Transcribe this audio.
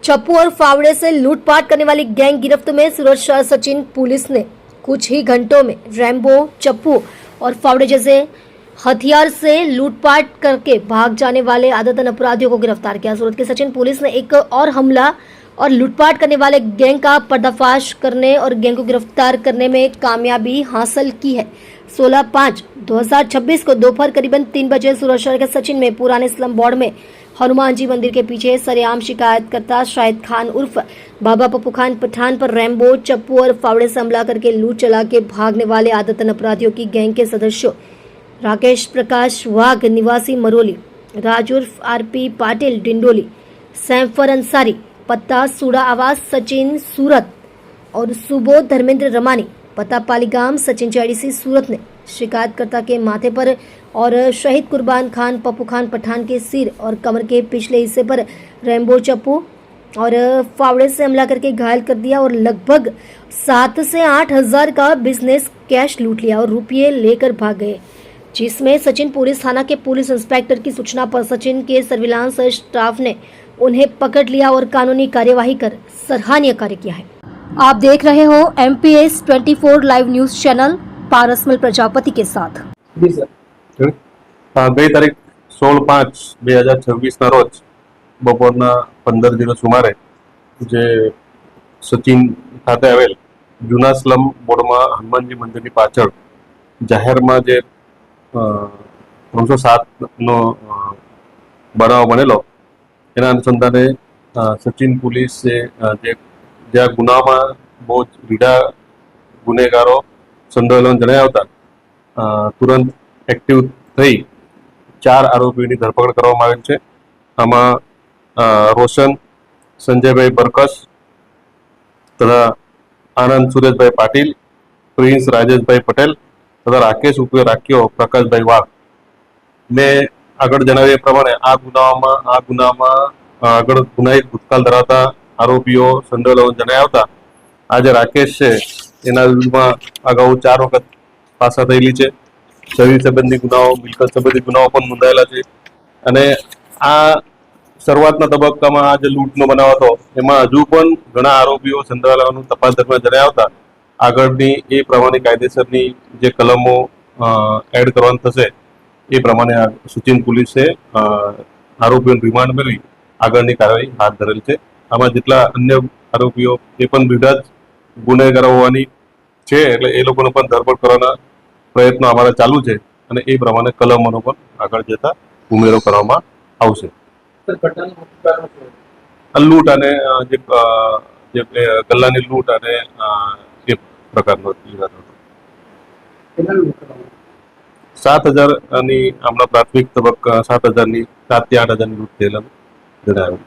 चप्पू और फावड़े से लूटपाट करने वाली गैंग गिरफ्त में सूरत शहर सचिन पुलिस ने कुछ ही घंटों में रैम्बो, चप्पू और फावड़े जैसे हथियार से लूटपाट करके भाग जाने वाले आदतन अपराधियों को गिरफ्तार किया। सूरत की सचिन पुलिस ने एक और हमला और लूटपाट करने वाले गैंग का पर्दाफाश करने और गैंग को गिरफ्तार करने में कामयाबी हासिल की है। 16/5/2026 को दोपहर करीबन 3 बजे सूरत शहर के सचिन में पुराने स्लम बोर्ड में हनुमान जी मंदिर के पीछे सरेआम शिकायतकर्ता शाहिद खान उर्फ बाबा पप्पू खान पठान पर रैम्बो, चप्पू और फावड़े से हमला करके लूट चला के भागने वाले आदतन अपराधियों की गैंग के सदस्यों राकेश प्रकाश वाघ निवासी मरोली, राज उर्फ आरपी पाटिल डिंडोली, सैफर अंसारी पत्ता सूड़ा आवास सचिन सूरत और सुबोध धर्मेंद्र रमानी पता पालीगाम सचिन जेडीसी सूरत ने शिकायतकर्ता के माथे पर और शहीद कुर्बान खान पप्पू खान पठान के सिर और कमर के पिछले हिस्से पर रैम्बो, चप्पू और फावड़े से हमला करके घायल कर दिया और लगभग 7 से 8 हजार का बिजनेस कैश लूट लिया और रुपये लेकर भाग गए, जिसमें सचिन पुलिस थाना के पुलिस इंस्पेक्टर की सूचना पर सचिन के सर्विलांस स्टाफ ने उन्हें पकड़ लिया और कानूनी कार्यवाही कर सराहनीय कार्य किया है। आप देख रहे हो MPS 24 live news channel Parasmal Prajapati के साथ। गई तारीख 16/5/2026 रोज બપોરના 15:00 સુમારે જે સચિન ખાતે આવેલ જૂના સ્લમ બોર્ડમાં હનુમાનજી મંદિરની પાછળ જાહેરમાં જે 307નો બનાવ બનેલો એના અનુસંધાને સચિન પોલીસે જ્યાં ગુનામાં બહુ રીઢા ગુનેગારો સંડોવાયેલા જણાયા હતા તુરંત એક્ટિવ થઈ 4 આરોપીઓની ધરપકડ કરવામાં આવેલ છે। આમાં રોશન સંજયભાઈ બરકસ તથા આનંદ સુરેશભાઈ પાટીલ, પ્રિન્સ રાજેશભાઈ પટેલ તથા રાકેશ ઉર્ફે રાખ્યો પ્રકાશભાઈ વાઘ ને આગળ જણાવ્યા પ્રમાણે આ ગુનામાં આગળ ગુનાહિત ભૂતકાળ ધરાવતા આરોપીઓ સંડોવાયેલા જણાયા હતા। આ જે રાકેશ છે એના વિરુદ્ધમાં અગાઉ 4 વખત પાસા થયેલી છે। શરીર સંબંધી ગુનાઓ, મિલકત સંબંધી ગુનાઓ પણ નોંધાયેલા છે અને આ શરૂઆતના તબક્કામાં આ જે લૂંટનો બનાવ હતો એમાં હજુ પણ ઘણા આરોપીઓ સંડોવાયેલાનું તપાસ દરમિયાન જણાયા હતા। આગળની એ પ્રમાણે કાયદેસરની જે કલમો એડ કરવાની થશે એ પ્રમાણે સચિન પોલીસે આરોપીઓને રિમાન્ડ મેળવી આગળની કાર્યવાહી હાથ ધરેલ છે। આમાં જેટલા અન્ય આરોપીઓ એ પણ બીજા જ ગુનેગારો હોવાની છે એટલે એ લોકોને પણ ધરપકડ કરવાના પ્રયત્નો અમારા ચાલુ છે અને એ પ્રમાણે કલમોનો પણ આગળ જતા ઉમેરો કરવામાં આવશે। લૂંટ અને જે ગલ્લાની લૂંટ અને એ પ્રકારનો ઈરાદો હતો। 7,000ની હમણાં પ્રાથમિક તબક્કા 7,000ની 7 થી 8,000ની લૂંટ થયેલા જણાવ્યું।